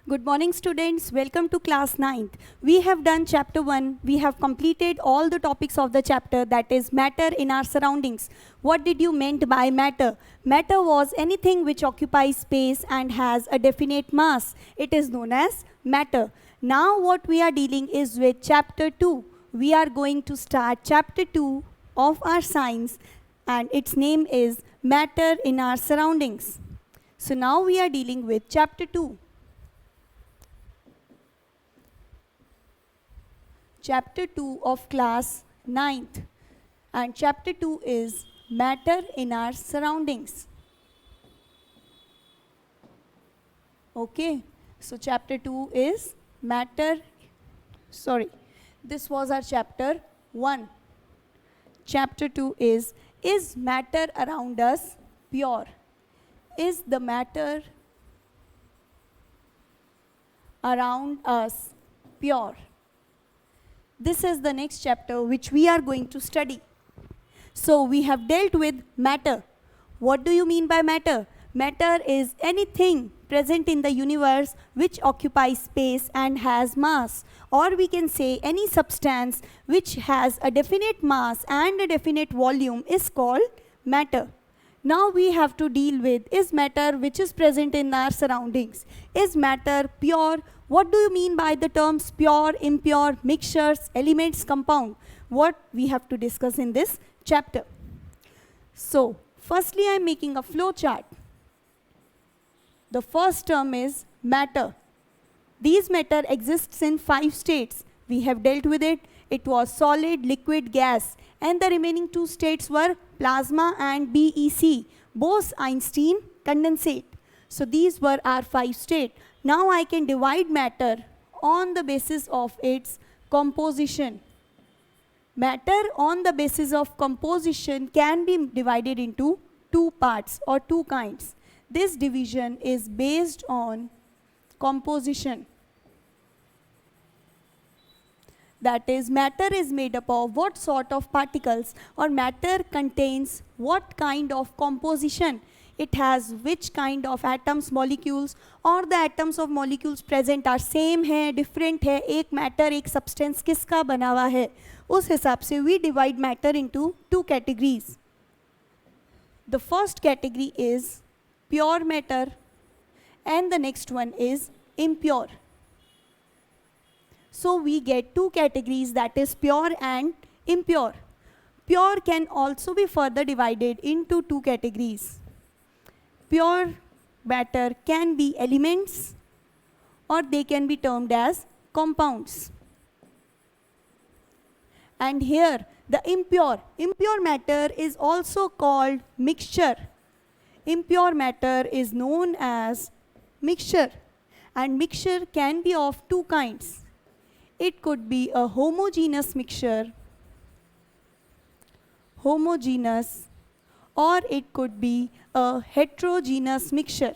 Good morning, students. Welcome to class 9th. We have done chapter 1. We have completed all the topics of the chapter, that is matter in our surroundings. What did you meant by matter? Matter was anything which occupies space and has a definite mass. It is known as matter. Now what we are dealing is with chapter 2. We are going to start chapter 2 of our science, and its name is matter in our surroundings. So now we are dealing with chapter 2. Chapter 2 of class 9th, and chapter 2 is matter in our surroundings. Okay, so chapter 2 is matter, this was our chapter 1. Chapter 2 is matter around us pure? Is the matter around us pure? This is the next chapter which we are going to study. So we have dealt with matter. What do you mean by matter? Matter is anything present in the universe which occupies space and has mass. Or we can say any substance which has a definite mass and a definite volume is called matter. Now we have to deal with, is matter which is present in our surroundings? Is matter pure? What do you mean by the terms pure, impure, mixtures, elements, compound? What we have to discuss in this chapter. So, firstly I am making a flow chart. The first term is matter. These matter exists in 5 states. We have dealt with it. It was solid, liquid, gas, and the remaining 2 states were plasma and BEC, Bose-Einstein condensate. So these were our 5 states. Now I can divide matter on the basis of its composition. Matter on the basis of composition can be divided into 2 parts or 2 kinds. This division is based on composition. That is, matter is made up of what sort of particles, or matter contains what kind of composition. It has which kind of atoms, molecules, or the atoms of molecules present are same है, different है, एक matter, एक substance किसका बना हुआ है. उस हिसाब से we divide matter into 2 categories. The first category is pure matter and the next one is impure. So we get 2 categories, that is pure and impure. Pure can also be further divided into 2 categories. Pure matter can be elements or they can be termed as compounds. And here the impure matter is also called mixture. Impure matter is known as mixture, and mixture can be of 2 kinds. It could be a homogeneous mixture, or it could be a heterogeneous mixture.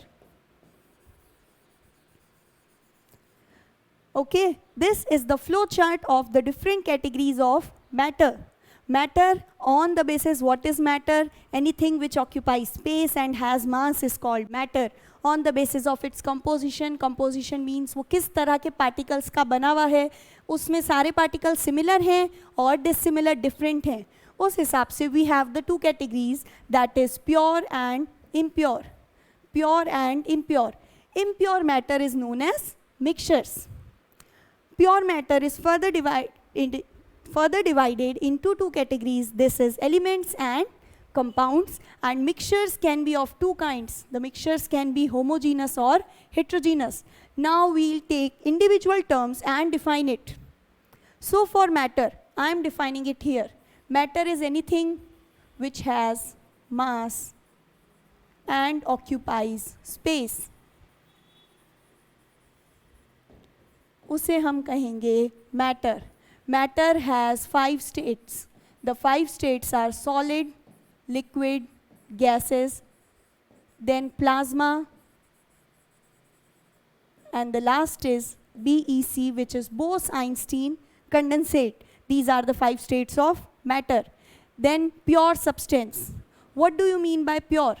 Okay, this is the flow chart of the different categories of matter. Matter on the basis, what is matter? Anything which occupies space and has mass is called matter. On the basis of its composition, composition means वो किस तरह के particles का बना हुआ है, उसमें सारे particles similar हैं और dissimilar different हैं. उस हिसाब से we have the 2 categories, that is pure and impure. Pure and impure. Impure matter is known as mixtures. Pure matter is further divided into 2 categories. This is elements and compounds, and mixtures can be of 2 kinds. The mixtures can be homogeneous or heterogeneous. Now we'll take individual terms and define it. So for matter, I am defining it here. Matter is anything which has mass and occupies space. उसे हम कहेंगे matter. Matter has 5 states. The 5 states are solid, liquid, gases, then plasma, and the last is BEC, which is Bose-Einstein condensate. These are the 5 states of matter. Then pure substance. What do you mean by pure?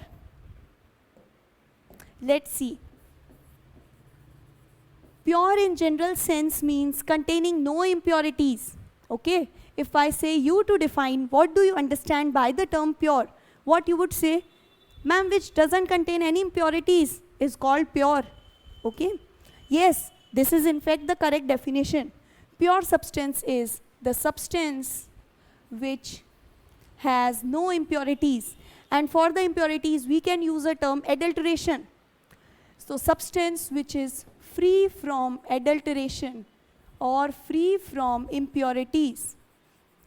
Let's see. Pure in general sense means containing no impurities. Okay? If I say you to define what do you understand by the term pure, what you would say? Ma'am, which doesn't contain any impurities is called pure. Okay? Yes, this is in fact the correct definition. Pure substance is the substance which has no impurities. And for the impurities, we can use a term adulteration. So substance which is free from adulteration or free from impurities,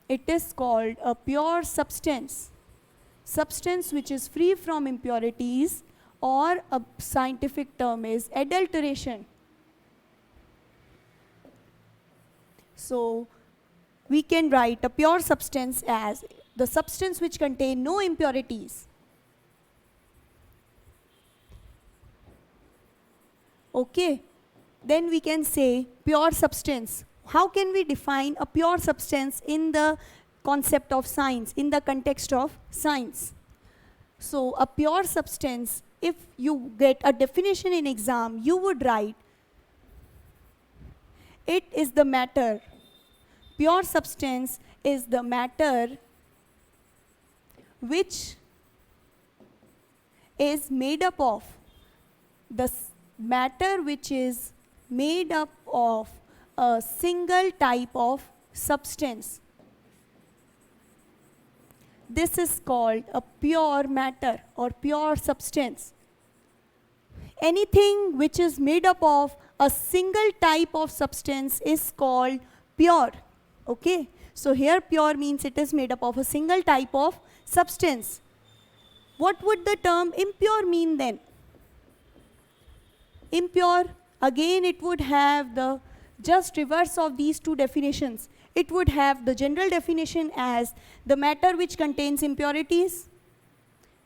it is called a pure substance. Substance which is free from impurities, or a scientific term is adulteration. So we can write a pure substance as the substance which contain no impurities. Okay, then we can say pure substance. How can we define a pure substance in the concept of science, in the context of science? So a pure substance, if you get a definition in exam, you would write, it is the matter. Pure substance is the matter which is made up of, the matter which is made up of a single type of substance. This is called a pure matter or pure substance. Anything which is made up of a single type of substance is called pure. Okay? So here pure means it is made up of a single type of substance. What would the term impure mean then? Impure, again it would have the just reverse of these two definitions. It would have the general definition as the matter which contains impurities.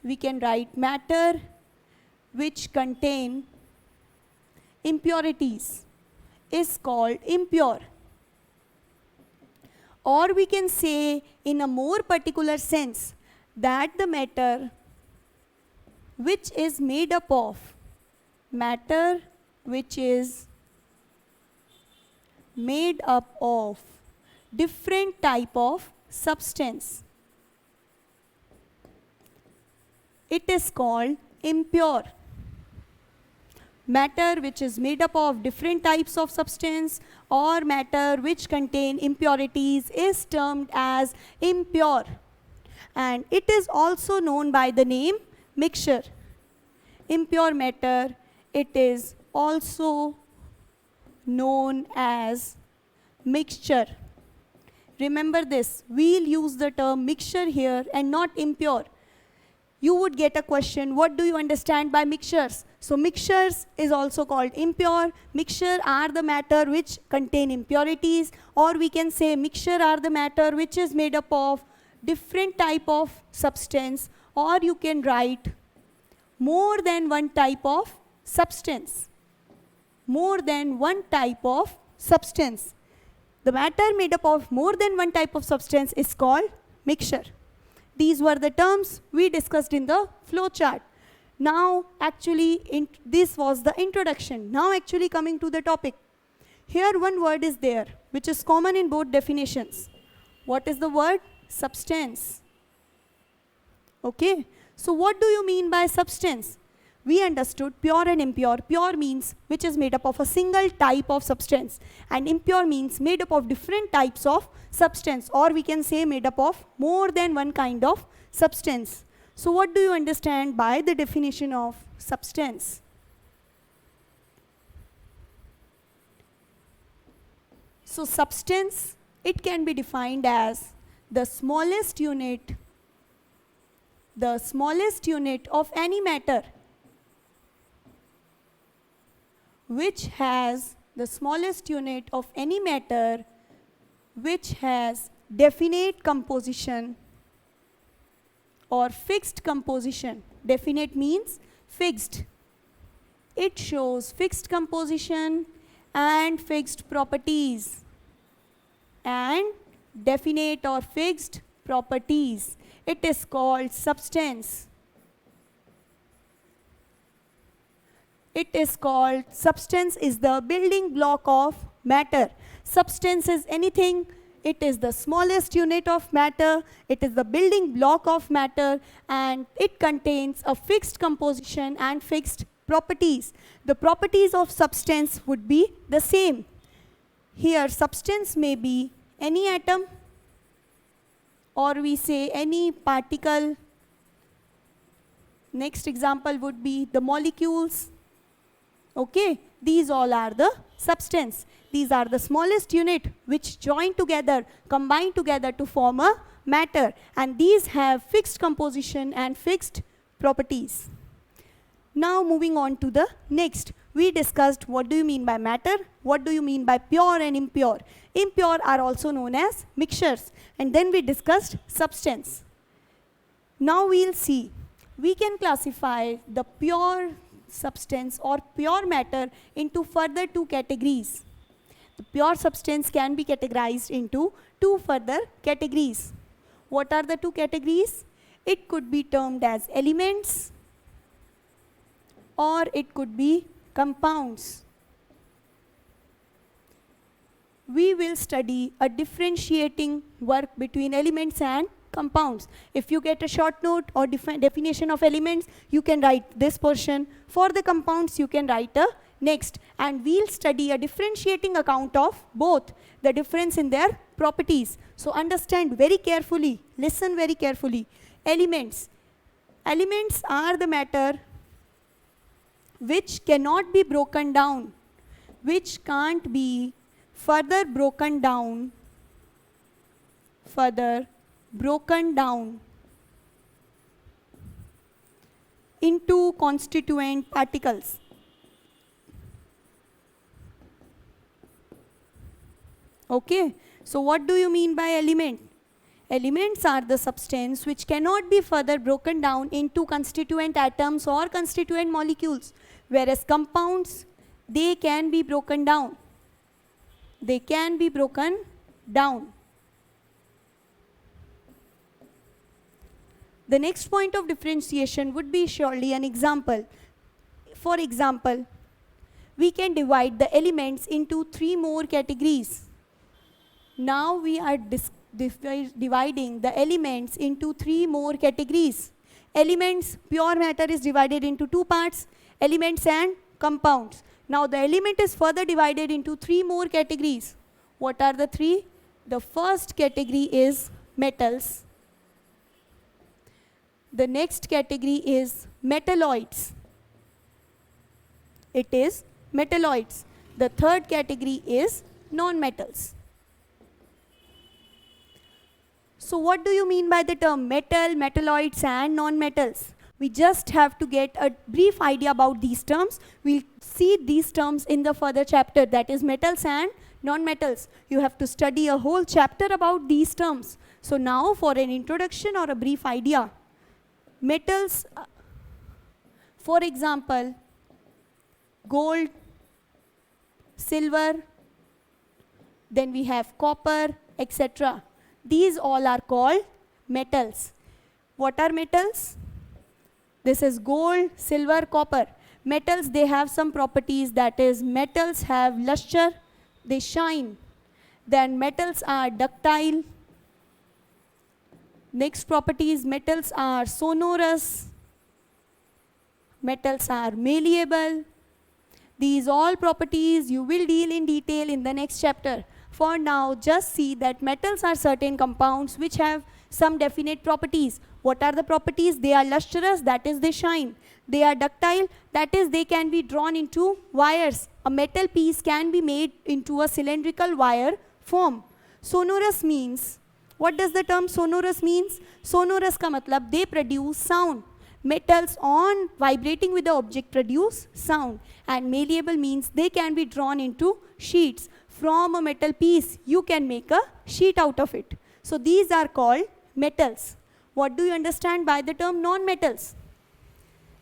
We can write matter which contain impurities is called impure. Or we can say in a more particular sense that the matter which is made up of, matter which is made up of different type of substance, it is called impure. Matter which is made up of different types of substance or matter which contain impurities is termed as impure. And it is also known by the name mixture. Impure matter, it is also known as mixture. Remember this, we'll use the term mixture here and not impure. You would get a question, what do you understand by mixtures? So mixtures is also called impure. Mixture are the matter which contain impurities, or we can say mixture are the matter which is made up of different type of substance, or you can write more than one type of substance. More than one type of substance. The matter made up of more than one type of substance is called mixture. These were the terms we discussed in the flow chart. Now actually this was the introduction. Now actually coming to the topic. Here one word is there which is common in both definitions. What is the word? Substance. Okay. So what do you mean by substance? We understood pure and impure. Pure means which is made up of a single type of substance, and impure means made up of different types of substance, or we can say made up of more than one kind of substance. So what do you understand by the definition of substance? So substance, it can be defined as the smallest unit of any matter which has definite composition or fixed composition. Definite means fixed. It shows fixed composition and fixed properties. And definite or fixed properties. It is called substance. It is called, substance is the building block of matter. Substance is anything, it is the smallest unit of matter, it is the building block of matter, and it contains a fixed composition and fixed properties. The properties of substance would be the same. Here substance may be any atom, or we say any particle. Next example would be the molecules. Okay, these all are the substance. These are the smallest unit which join together, combine together to form a matter, and these have fixed composition and fixed properties. Now moving on to the next. We discussed what do you mean by matter, what do you mean by pure and impure. Impure are also known as mixtures, and then we discussed substance. Now we'll see, we can classify the pure substance or pure matter into further two categories. The pure substance can be categorized into two further categories. What are the two categories? It could be termed as elements, or it could be compounds. We will study a differentiating work between elements and compounds. If you get a short note or definition of elements, you can write this portion. For the compounds, you can write a next. And we'll study a differentiating account of both, the difference in their properties. So understand very carefully, listen very carefully. Elements. Elements are the matter which cannot be broken down, which can't be further broken down into constituent particles. Okay, so what do you mean by element? Elements are the substance which cannot be further broken down into constituent atoms or constituent molecules, whereas compounds, they can be broken down. They can be broken down. The next point of differentiation would be surely an example. For example, we can divide the elements into three more categories. Now we are dividing the elements into three more categories. Elements, pure matter is divided into two parts, elements and compounds. Now the element is further divided into three more categories. What are the three? The first category is metals. The next category is metalloids. It is metalloids. The third category is non-metals. So what do you mean by the term metal, metalloids and non-metals? We just have to get a brief idea about these terms. We'll see these terms in the further chapter, that is metals and non-metals. You have to study a whole chapter about these terms. So now for an introduction or a brief idea, metals, for example, gold, silver, then we have copper, etc. These all are called metals. What are metals? This is gold, silver, copper. Metals, they have some properties, that is metals have luster, they shine. Then metals are ductile. Next properties, metals are sonorous. Metals are malleable. These all properties you will deal in detail in the next chapter. For now, just see that metals are certain compounds which have some definite properties. What are the properties? They are lustrous, that is they shine. They are ductile, that is they can be drawn into wires. A metal piece can be made into a cylindrical wire form. Sonorous means, what does the term sonorous means? Sonorous ka matlab they produce sound. Metals on vibrating with the object produce sound. And malleable means they can be drawn into sheets. From a metal piece, you can make a sheet out of it. So these are called metals. What do you understand by the term non-metals?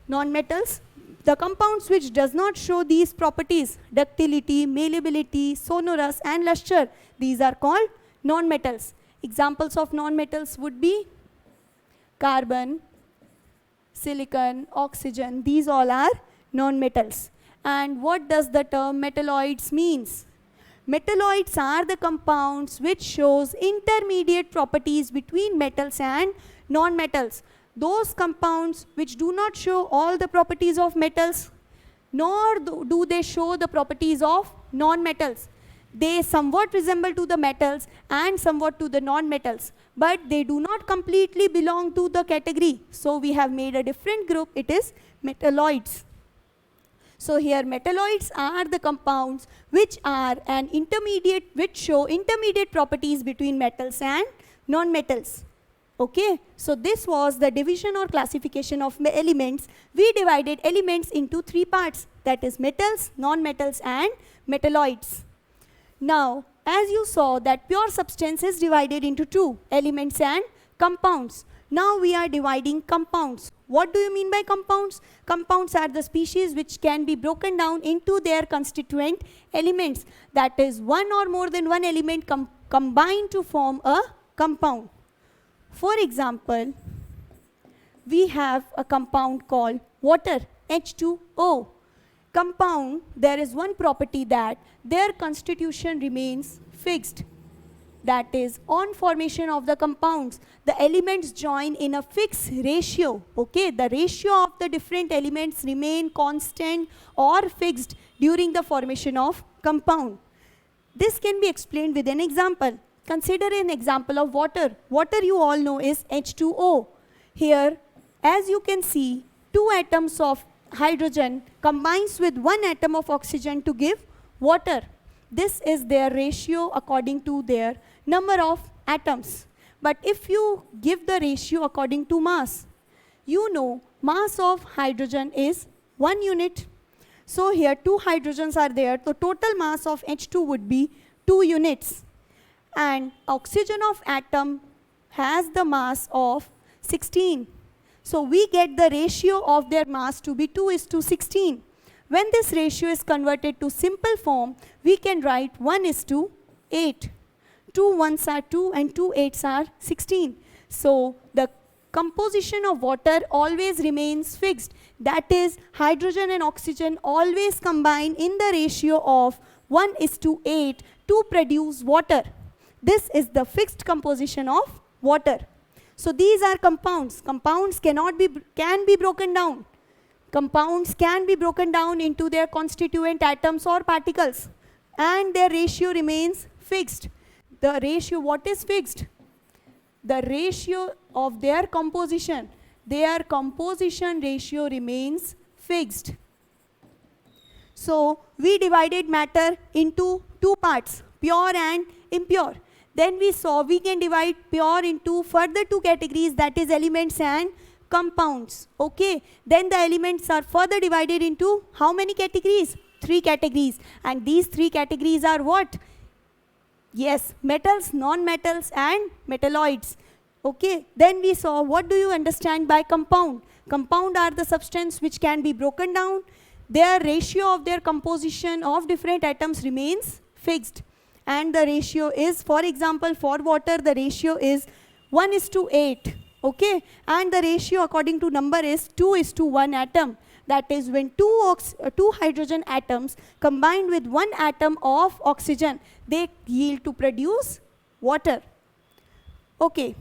Non-metals, the compounds which does not show these properties, ductility, malleability, sonorous and luster, these are called non-metals. Examples of non-metals would be carbon, silicon, oxygen, these all are non-metals. And what does the term metalloids means? Metalloids are the compounds which shows intermediate properties between metals and non-metals. Those compounds which do not show all the properties of metals, nor do they show the properties of non-metals. They somewhat resemble to the metals and somewhat to the non-metals, but they do not completely belong to the category. So we have made a different group, it is metalloids. So here metalloids are the compounds which are an intermediate, which show intermediate properties between metals and non-metals. Okay, so this was the division or classification of elements. We divided elements into three parts, that is metals, non-metals and metalloids. Now, as you saw that pure substance is divided into two, elements and compounds. Now we are dividing compounds. What do you mean by compounds? Compounds are the species which can be broken down into their constituent elements. That is, one or more than one element combined to form a compound. For example, we have a compound called water, H2O. Compound, there is one property that their constitution remains fixed. That is, on formation of the compounds, the elements join in a fixed ratio. Okay, the ratio of the different elements remain constant or fixed during the formation of compound. This can be explained with an example. Consider an example of water. Water, you all know, is H2O. Here, as you can see, two atoms of hydrogen combines with one atom of oxygen to give water. This is their ratio according to their number of atoms. But if you give the ratio according to mass, you know mass of hydrogen is 1 unit. So here two hydrogens are there. The total mass of H2 would be 2 units. And oxygen of atom has the mass of 16. So we get the ratio of their mass to be 2:16. When this ratio is converted to simple form, we can write 1:8. 2 ones are 2 and 2 8s are 16. So the composition of water always remains fixed. That is, hydrogen and oxygen always combine in the ratio of 1:8 to produce water. This is the fixed composition of water. So these are compounds. Compounds can be broken down. Compounds can be broken down into their constituent atoms or particles, and their ratio remains fixed. The ratio, what is fixed? The ratio of their composition ratio remains fixed. So we divided matter into two parts, pure and impure. Then we saw we can divide pure into further two categories, that is elements and compounds. Okay, then the elements are further divided into how many categories? 3 categories. And these 3 categories are what? Yes, metals, non-metals and metalloids. Okay, then we saw what do you understand by compound? Compound are the substance which can be broken down. Their ratio of their composition of different atoms remains fixed. And the ratio is, for example, for water, the ratio is 1:8. Okay, and the ratio according to number is 2:1 atom. That is, when two hydrogen atoms combined with one atom of oxygen, they yield to produce water. Okay,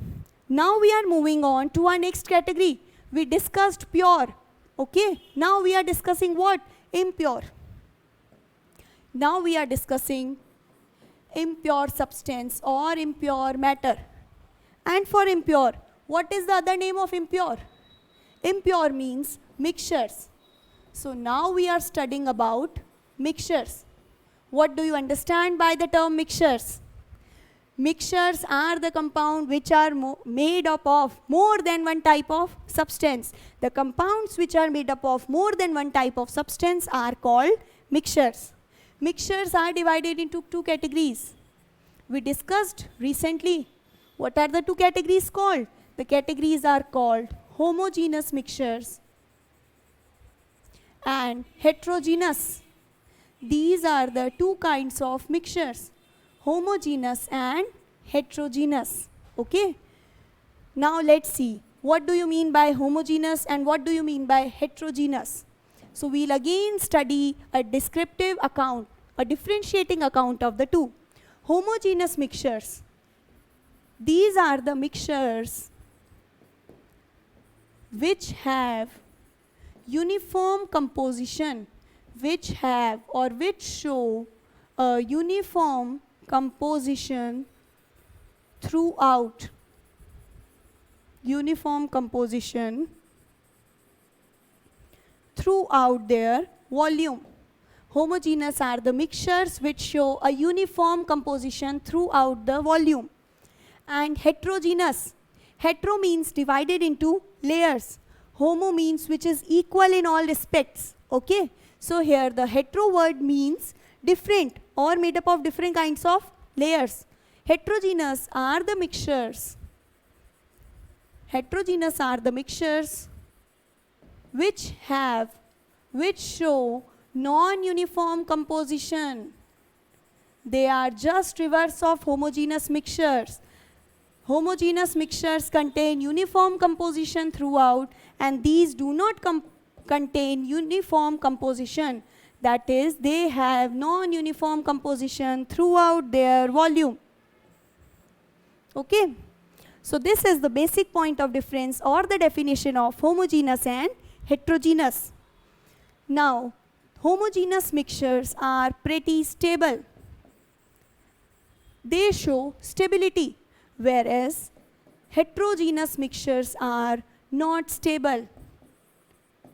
now we are moving on to our next category. We discussed pure. Okay, now we are discussing what? Impure. Now we are discussing impure substance or impure matter. And for impure, what is the other name of impure? Impure means mixtures. So now we are studying about mixtures. What do you understand by the term mixtures? Mixtures are the compounds which are made up of more than one type of substance. The compounds which are made up of more than one type of substance are called mixtures. Mixtures are divided into 2 categories. We discussed recently. What are the 2 categories called? The categories are called homogeneous mixtures and heterogeneous. These are the 2 kinds of mixtures, homogeneous and heterogeneous. Okay? Now let's see. What do you mean by homogeneous and what do you mean by heterogeneous? So we'll again study a descriptive account, a differentiating account of the two. Homogeneous mixtures. These are the mixtures which have uniform composition, which have or which show a uniform composition throughout. Uniform composition throughout their volume. Homogeneous are the mixtures which show a uniform composition throughout the volume. And heterogeneous. Hetero means divided into layers. Homo means which is equal in all respects. Okay. So here the hetero word means different or made up of different kinds of layers. Heterogeneous are the mixtures. Heterogeneous are the mixtures which show non-uniform composition. They are just reverse of homogeneous mixtures. Homogeneous mixtures contain uniform composition throughout, and these do not contain uniform composition. That is, they have non-uniform composition throughout their volume. Okay. So this is the basic point of difference or the definition of homogeneous and heterogeneous. Now, homogeneous mixtures are pretty stable. They show stability, whereas heterogeneous mixtures are not stable.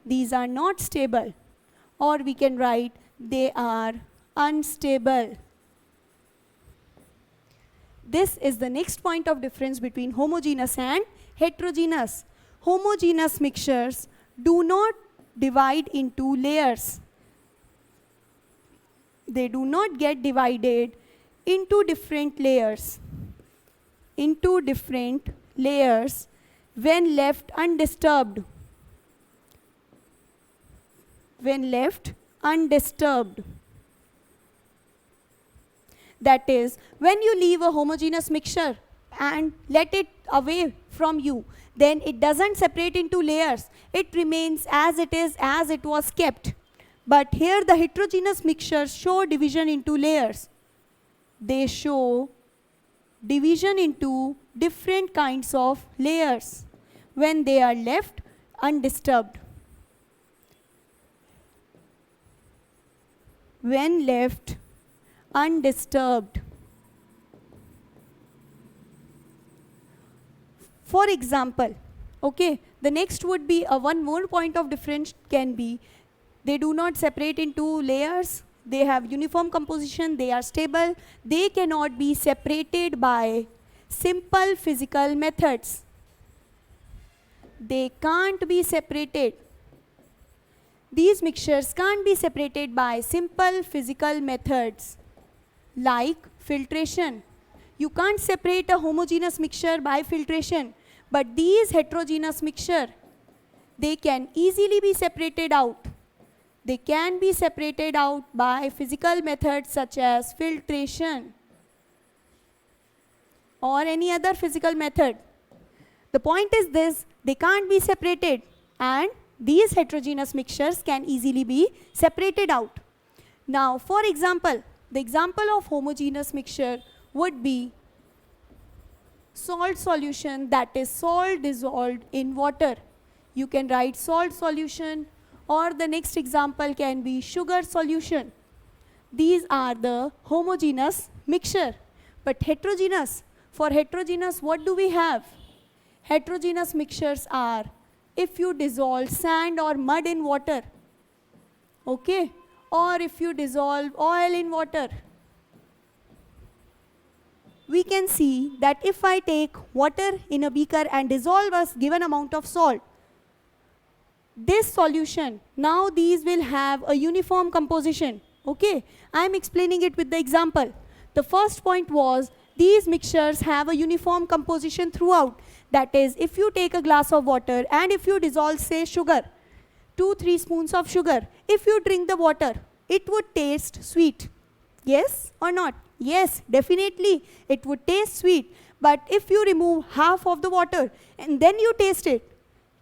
These are not stable, or we can write they are unstable. This is the next point of difference between homogeneous and heterogeneous. Homogeneous mixtures do not divide into layers. They do not get divided into different layers. Into different layers when left undisturbed. When left undisturbed. That is, when you leave a homogeneous mixture and let it away from you, then it doesn't separate into layers. It remains as it is, as it was kept. But here the heterogeneous mixtures show division into layers. They show division into different kinds of layers when they are left undisturbed. When left undisturbed. For example, okay, the next would be one more point of difference can be they do not separate into layers, they have uniform composition, they are stable, they cannot be separated by simple physical methods. They can't be separated. These mixtures can't be separated by simple physical methods like filtration. You can't separate a homogeneous mixture by filtration, but these heterogeneous mixture, they can easily be separated out. They can be separated out by physical methods such as filtration or any other physical method. The point is this, they can't be separated, and these heterogeneous mixtures can easily be separated out. Now, for example, the example of homogeneous mixture would be salt solution, that is salt dissolved in water. You can write salt solution, or the next example can be sugar solution. These are the homogeneous mixture. But heterogeneous, for heterogeneous what do we have? Heterogeneous mixtures are if you dissolve sand or mud in water, okay, or if you dissolve oil in water. We can see that if I take water in a beaker and dissolve a given amount of salt, this solution, now these will have a uniform composition. Okay, I am explaining it with the example. The first point was these mixtures have a uniform composition throughout. That is, if you take a glass of water and if you dissolve, say, sugar, 2-3 spoons of sugar, if you drink the water, it would taste sweet. Yes or not? Yes, definitely it would taste sweet. But if you remove half of the water and then you taste it,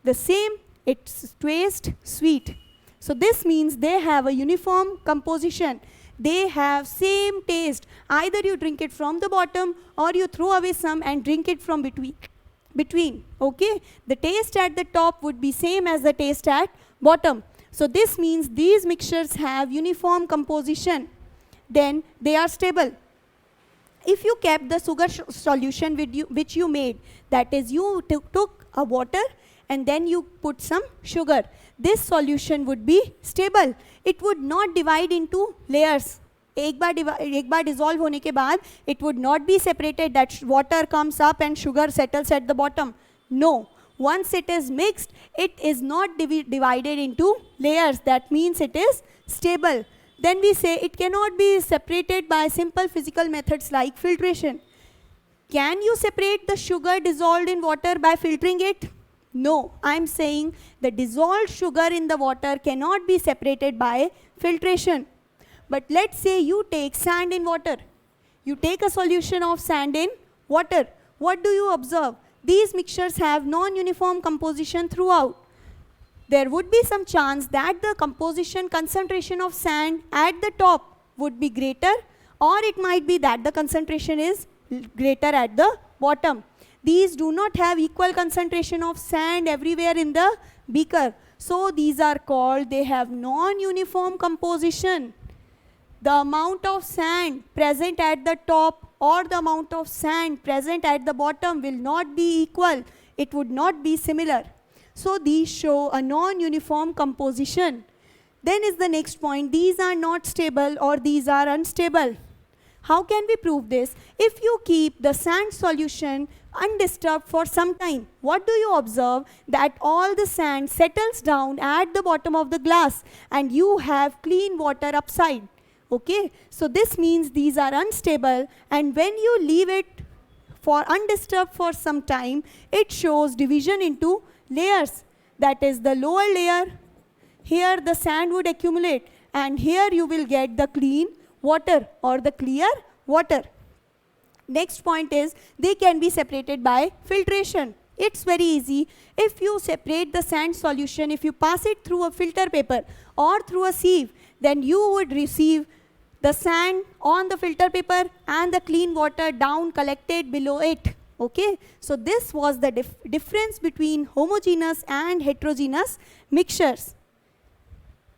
the same, it tastes sweet. So this means they have a uniform composition. They have same taste. Either you drink it from the bottom or you throw away some and drink it from between. Okay? The taste at the top would be same as the taste at bottom. So this means these mixtures have uniform composition. Then they are stable. If you kept the sugar solution which you made, that is you took a water and then you put some sugar, this solution would be stable. It would not divide into layers. एक बार dissolve होने के बाद it would not be separated, that water comes up and sugar settles at the bottom. No. Once it is mixed, it is not divided into layers. That means it is stable. Then we say it cannot be separated by simple physical methods like filtration. Can you separate the sugar dissolved in water by filtering it? No, I am saying the dissolved sugar in the water cannot be separated by filtration. But let's say you take sand in water. You take a solution of sand in water. What do you observe? These mixtures have non-uniform composition throughout. There would be some chance that the composition concentration of sand at the top would be greater, or it might be that the concentration is greater at the bottom. These do not have equal concentration of sand everywhere in the beaker. So these are called, they have non-uniform composition. The amount of sand present at the top or the amount of sand present at the bottom will not be equal. It would not be similar. So these show a non-uniform composition. Then is the next point, these are not stable or these are unstable. How can we prove this? If you keep the sand solution undisturbed for some time, what do you observe? That all the sand settles down at the bottom of the glass and you have clean water upside. Okay, so this means these are unstable, and when you leave it for undisturbed for some time, it shows division into layers. That is the lower layer, here the sand would accumulate, and here you will get the clean water or the clear water. Next point is they can be separated by filtration. It's very easy. If you separate the sand solution, if you pass it through a filter paper or through a sieve, then you would receive the sand on the filter paper and the clean water down collected below it. Okay, so this was the difference between homogeneous and heterogeneous mixtures.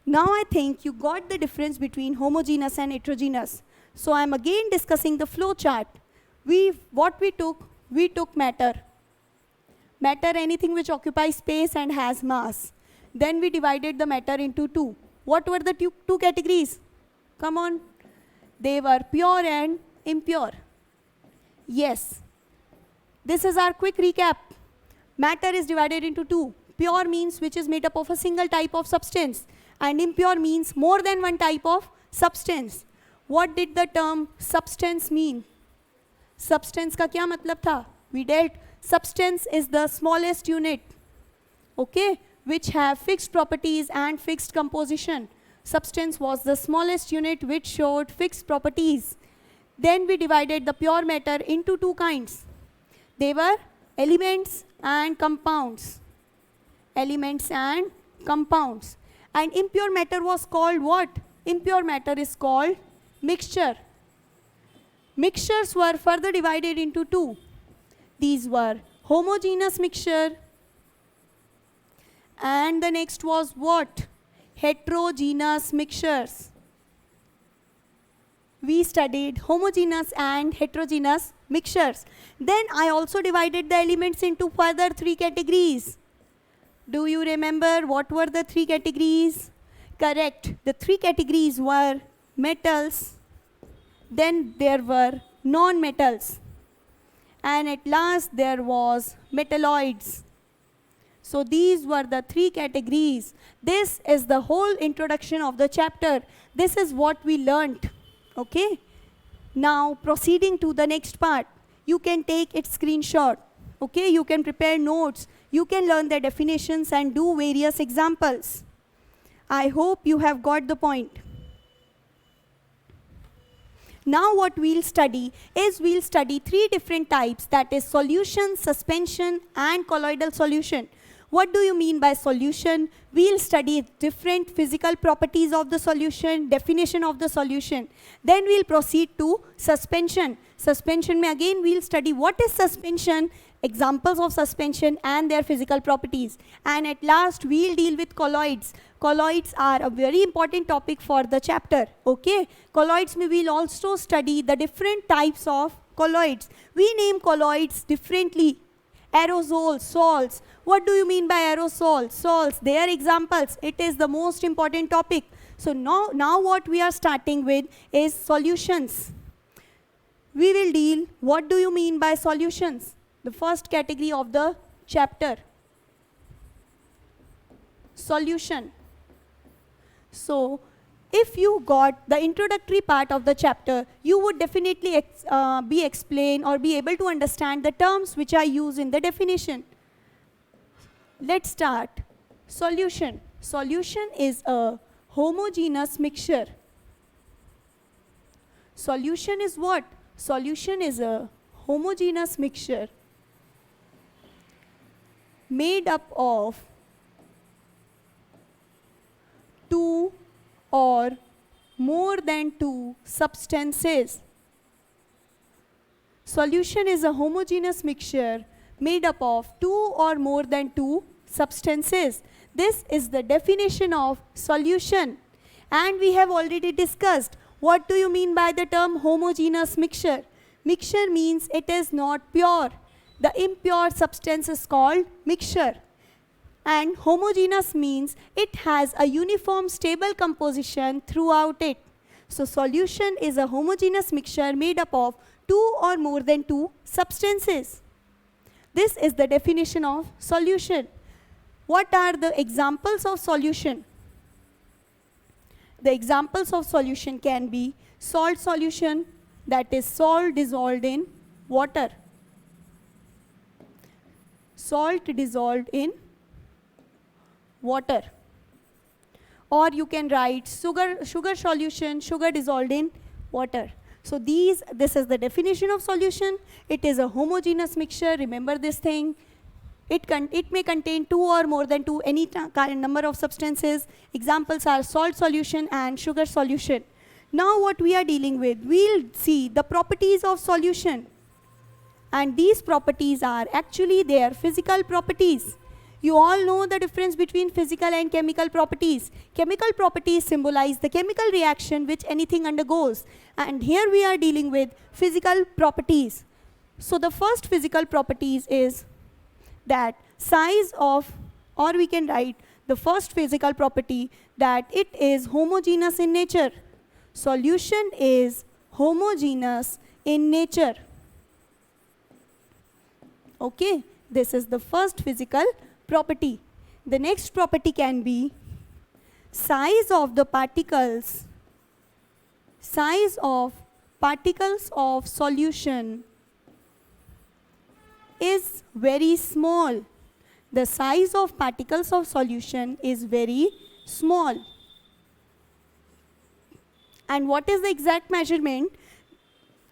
Now I think you got the difference between homogeneous and heterogeneous. So I am again discussing the flow chart. We took matter. Matter, anything which occupies space and has mass. Then we divided the matter into two. What were the two categories? Come on. They were pure and impure. Yes. This is our quick recap. Matter is divided into two. Pure means which is made up of a single type of substance, and impure means more than one type of substance. What did the term substance mean? Substance का क्या मतलब था? We dealt substance is the smallest unit, okay, which have fixed properties and fixed composition. Substance was the smallest unit which showed fixed properties. Then we divided the pure matter into two kinds. They were elements and compounds. Elements and compounds. And impure matter was called what? Impure matter is called mixture. Mixtures were further divided into two. These were homogeneous mixture, and the next was what? Heterogeneous mixtures. We studied homogeneous and heterogeneous mixtures. Then I also divided the elements into further three categories. Do you remember what were the three categories? Correct. The three categories were metals, then there were non-metals, and at last there was metalloids. So these were the three categories. This is the whole introduction of the chapter. This is what we learnt. Okay? Now proceeding to the next part. You can take its screenshot. Okay? You can prepare notes. You can learn the definitions and do various examples. I hope you have got the point. Now what we'll study is we'll study three different types, that is solution, suspension and colloidal solution. What do you mean by solution? We'll study different physical properties of the solution, definition of the solution. Then we'll proceed to suspension. Suspension mein again we'll study what is suspension, examples of suspension and their physical properties. And at last we'll deal with colloids. Colloids are a very important topic for the chapter. Okay, colloids mein we'll also study the different types of colloids. We name colloids differently. Aerosols, salts. What do you mean by aerosols? Salts, their examples. It is the most important topic. So now what we are starting with is solutions. We will deal what do you mean by solutions. The first category of the chapter. Solution. So if you got the introductory part of the chapter, you would definitely be explained or be able to understand the terms which are used in the definition. Let's start. Solution. Solution is a homogeneous mixture. Solution is what? Solution is a homogeneous mixture made up of two or more than two substances. Solution is a homogeneous mixture made up of two or more than two substances. This is the definition of solution. And we have already discussed what do you mean by the term homogeneous mixture. Mixture means it is not pure. The impure substance is called mixture. And homogeneous means it has a uniform stable composition throughout it. So solution is a homogeneous mixture made up of two or more than two substances. This is the definition of solution. What are the examples of solution? The examples of solution can be salt solution, that is salt dissolved in water. Salt dissolved in water. Or you can write sugar solution, sugar dissolved in water. So this is the definition of solution. It is a homogeneous mixture. Remember this thing. It may contain two or more than two, any number of substances. Examples are salt solution and sugar solution. Now what we are dealing with, we'll see the properties of solution. And these properties are actually their physical properties. You all know the difference between physical and chemical properties. Chemical properties symbolize the chemical reaction which anything undergoes. And here we are dealing with physical properties. So the first physical properties is that size of, or we can write the first physical property, that it is homogeneous in nature. Solution is homogeneous in nature. Okay, this is the first physical property. The next property can be size of the particles. Size of particles of solution is very small. The size of particles of solution is very small. And what is the exact measurement?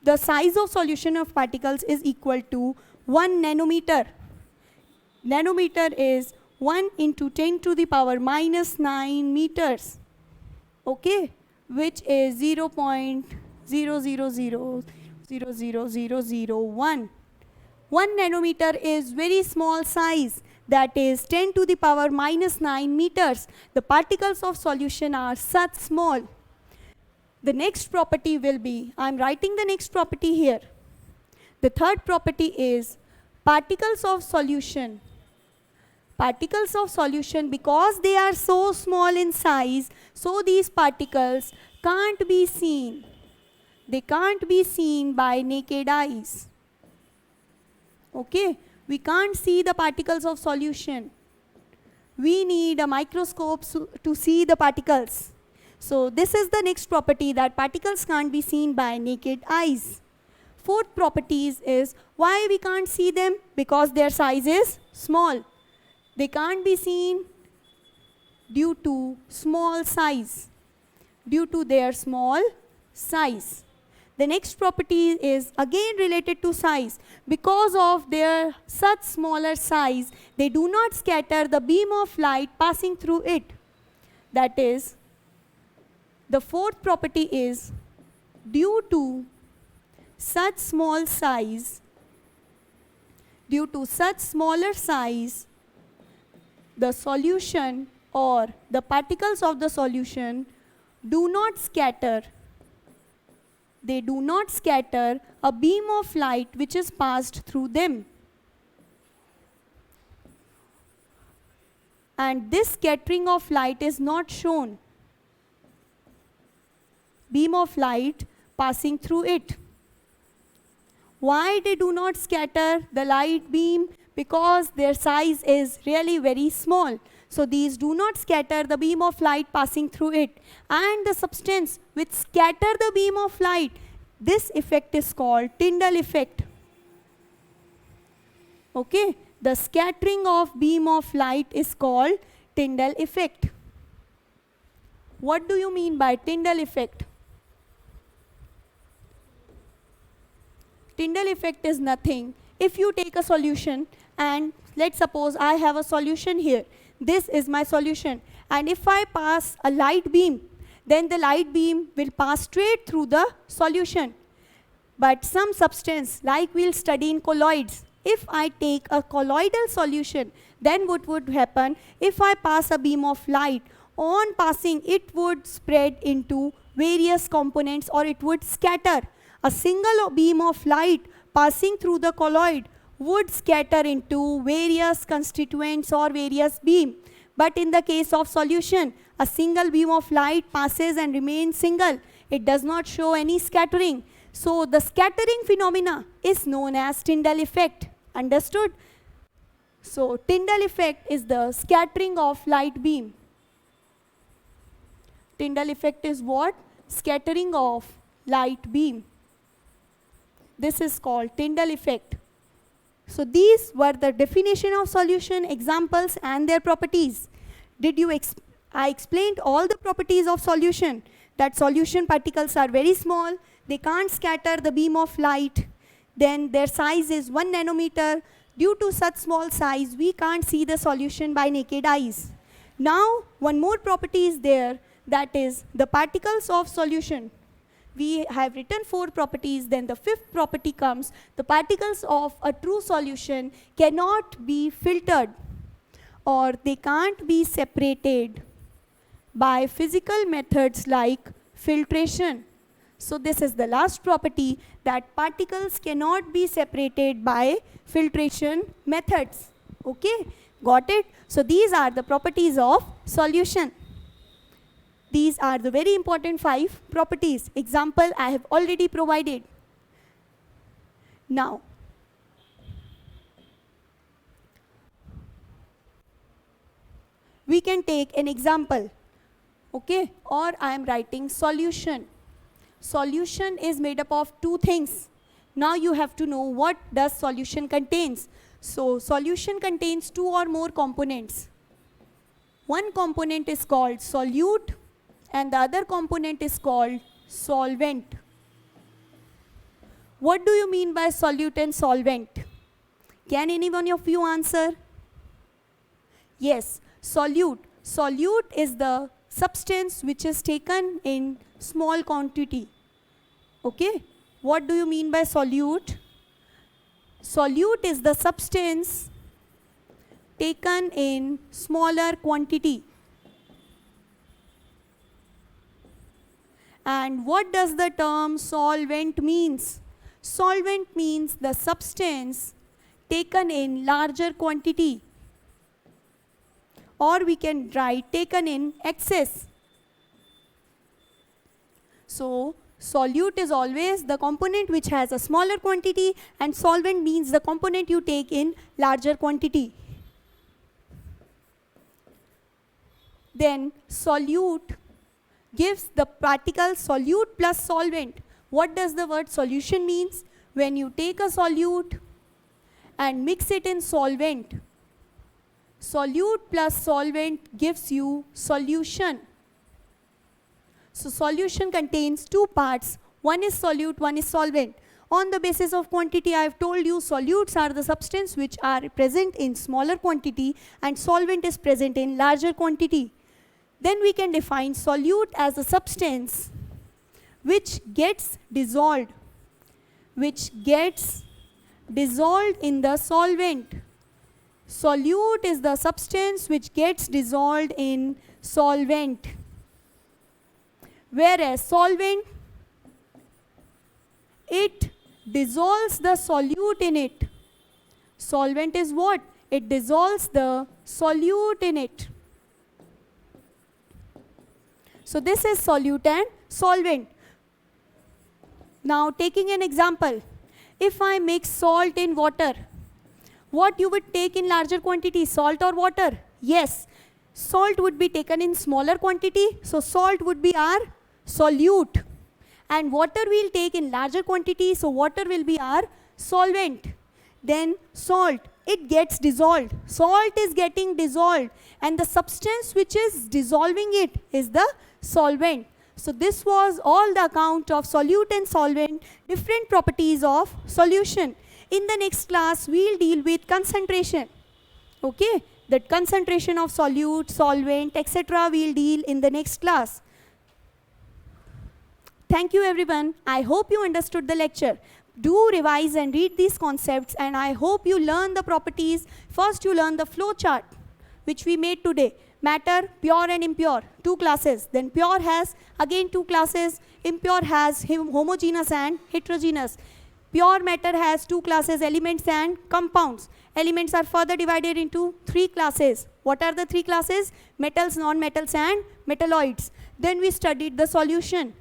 The size of solution of particles is equal to 1 nanometer. Nanometer is 1 into 10 to the power minus 9 meters. Okay, which is 0.000000001. 1 nanometer is very small size, that is 10 to the power minus 9 meters. The particles of solution are such small. The next property will be, I am writing the next property here. The third property is particles of solution. Particles of solution, because they are so small in size, so these particles can't be seen. They can't be seen by naked eyes. Okay, we can't see the particles of solution. We need a microscope to see the particles. So this is the next property, that particles can't be seen by naked eyes. Fourth property is why we can't see them? Because their size is small. They can't be seen due to small size. Due to their small size. The next property is again related to size. Because of their such smaller size, they do not scatter the beam of light passing through it. That is, the fourth property is due to such small size, due to such smaller size, the solution or the particles of the solution do not scatter. They do not scatter a beam of light which is passed through them. And this scattering of light is not shown. Beam of light passing through it. Why they do not scatter the light beam? Because their size is really very small. So these do not scatter the beam of light passing through it. And the substance which scatter the beam of light, this effect is called Tyndall effect. Okay, the scattering of beam of light is called Tyndall effect. What do you mean by Tyndall effect? Tyndall effect is nothing. If you take a solution and let's suppose I have a solution here. This is my solution. And if I pass a light beam, then the light beam will pass straight through the solution. But some substance, like we'll study in colloids, if I take a colloidal solution, then what would happen? If I pass a beam of light, on passing it would spread into various components or it would scatter. A single beam of light passing through the colloid would scatter into various constituents or various beam. But in the case of solution, a single beam of light passes and remains single. It does not show any scattering. So the scattering phenomena is known as Tyndall effect. Understood? So Tyndall effect is the scattering of light beam. Tyndall effect is what? Scattering of light beam. This is called Tyndall effect. So these were the definition of solution, examples and their properties. I explained all the properties of solution. That solution particles are very small. They can't scatter the beam of light. Then their size is 1 nanometer. Due to such small size, we can't see the solution by naked eyes. Now, one more property is there. That is the particles of solution. We have written 4 properties, then the 5th property comes. The particles of a true solution cannot be filtered or they can't be separated by physical methods like filtration. So this is the last property, that particles cannot be separated by filtration methods. Okay, got it? So these are the properties of solution. These are the very important 5 properties. Example I have already provided. Now, we can take an example. Okay, or I am writing solution. Solution is made up of 2 things. Now you have to know what does solution contains. So solution contains 2 or more components. One component is called solute and the other component is called solvent. What do you mean by solute and solvent? Can any one of you answer? Yes, solute. Solute is the substance which is taken in small quantity. Okay, what do you mean by solute? Solute is the substance taken in smaller quantity. And what does the term solvent means? Solvent means the substance taken in larger quantity. Or we can write taken in excess. So solute is always the component which has a smaller quantity and solvent means the component you take in larger quantity. Then solute gives the particle solute plus solvent. What does the word solution means? When you take a solute and mix it in solvent, solute plus solvent gives you solution. So solution contains 2 parts. One is solute, one is solvent. On the basis of quantity, I have told you solutes are the substance which are present in smaller quantity and solvent is present in larger quantity. Then we can define solute as a substance which gets dissolved in the solvent. Solute is the substance which gets dissolved in solvent. Whereas solvent, it dissolves the solute in it. Solvent is what? It dissolves the solute in it. So this is solute and solvent. Now taking an example, if I mix salt in water, what you would take in larger quantity, salt or water? Yes, salt would be taken in smaller quantity, so salt would be our solute. And water we'll take in larger quantity, so water will be our solvent. Then salt, it gets dissolved. Salt is getting dissolved and the substance which is dissolving it is the solvent. So this was all the account of solute and solvent, different properties of solution. In the next class, we'll deal with concentration. Okay, that concentration of solute, solvent, etc. we'll deal in the next class. Thank you everyone. I hope you understood the lecture. Do revise and read these concepts and I hope you learn the properties. First you learn the flow chart which we made today. Matter, pure and impure, 2 classes. Then pure has again 2 classes. Impure has homogeneous and heterogeneous. Pure matter has 2 classes, elements and compounds. Elements are further divided into 3 classes. What are the 3 classes? Metals, non-metals and metalloids. Then we studied the solution.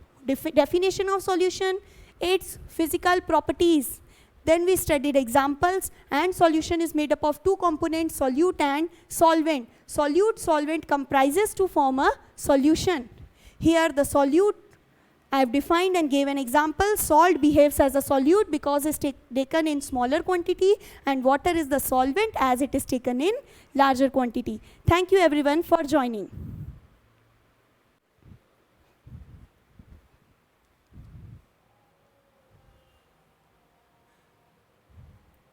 Definition of solution, its physical properties. Then we studied examples and solution is made up of 2 components, solute and solvent. Solute, solvent comprises to form a solution. Here the solute I have defined and gave an example. Salt behaves as a solute because it is taken in smaller quantity and water is the solvent as it is taken in larger quantity. Thank you everyone for joining.